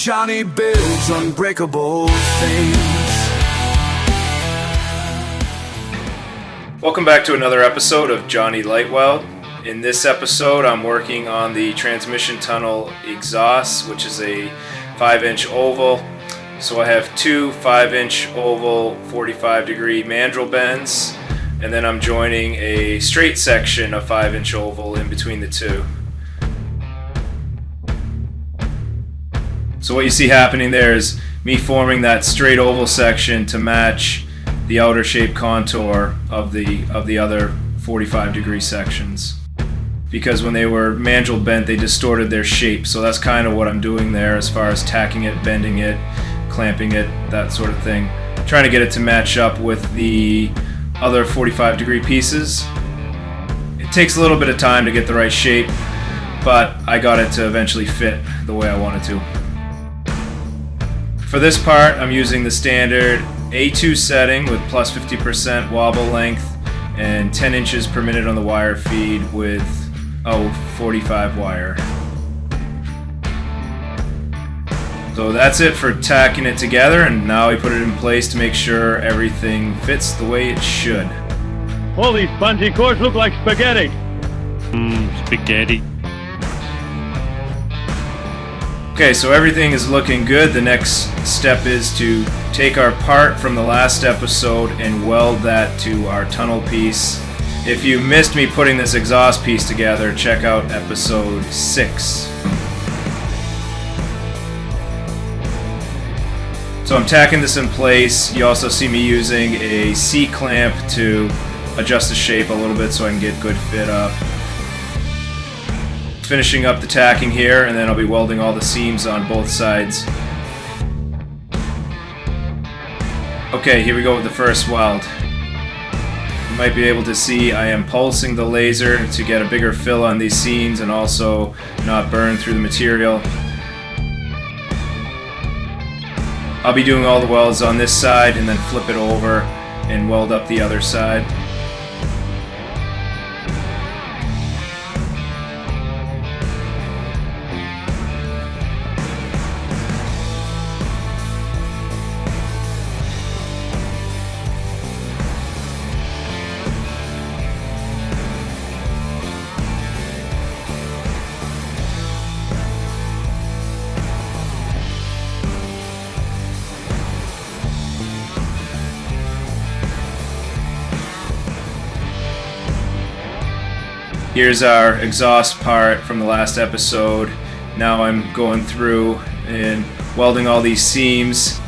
Jonny builds unbreakable things. Welcome back to another episode of Jonny LightWELD. In this episode, I'm working on the transmission tunnel exhaust, which is a 5-inch oval. So I have two 5-inch oval 45-degree mandrel bends, and then I'm joining a straight section of 5-inch oval in between the two. So what you see happening there is me forming that straight oval section to match the outer shape contour of the other 45-degree sections. Because when they were mandrel bent, they distorted their shape. So that's kind of what I'm doing there as far as tacking it, bending it, clamping it, that sort of thing. Trying to get it to match up with the other 45-degree pieces. It takes a little bit of time to get the right shape, but I got it to eventually fit the way I wanted to. For this part, I'm using the standard A2 setting with plus 50% wobble length and 10 inches per minute on the wire feed with 45 wire. So that's it for tacking it together, and now we put it in place to make sure everything fits the way it should. All these spongy cores look like spaghetti. Spaghetti. Okay, so everything is looking good. The next step is to take our part from the last episode and weld that to our tunnel piece. If you missed me putting this exhaust piece together, check out episode 6. So I'm tacking this in place. You also see me using a C-clamp to adjust the shape a little bit so I can get good fit up. Finishing up the tacking here, and then I'll be welding all the seams on both sides. Okay, here we go with the first weld. You might be able to see I am pulsing the laser to get a bigger fill on these seams and also not burn through the material. I'll be doing all the welds on this side and then flip it over and weld up the other side. Here's our exhaust part from the last episode. Now I'm going through and welding all these seams.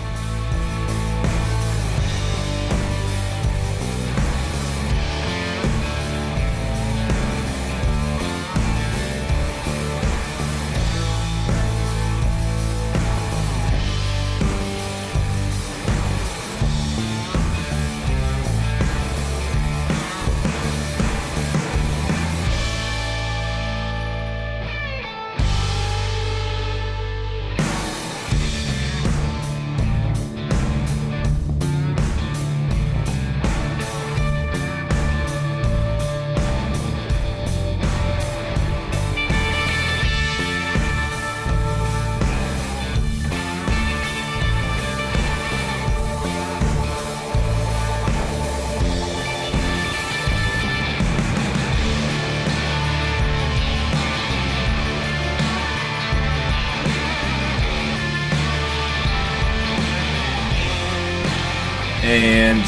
And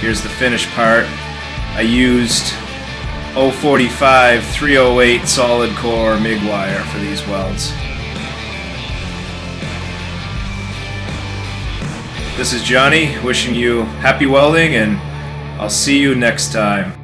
here's the finished part. I used 045 308 solid core MIG wire for these welds. This is Jonny wishing you happy welding, and I'll see you next time.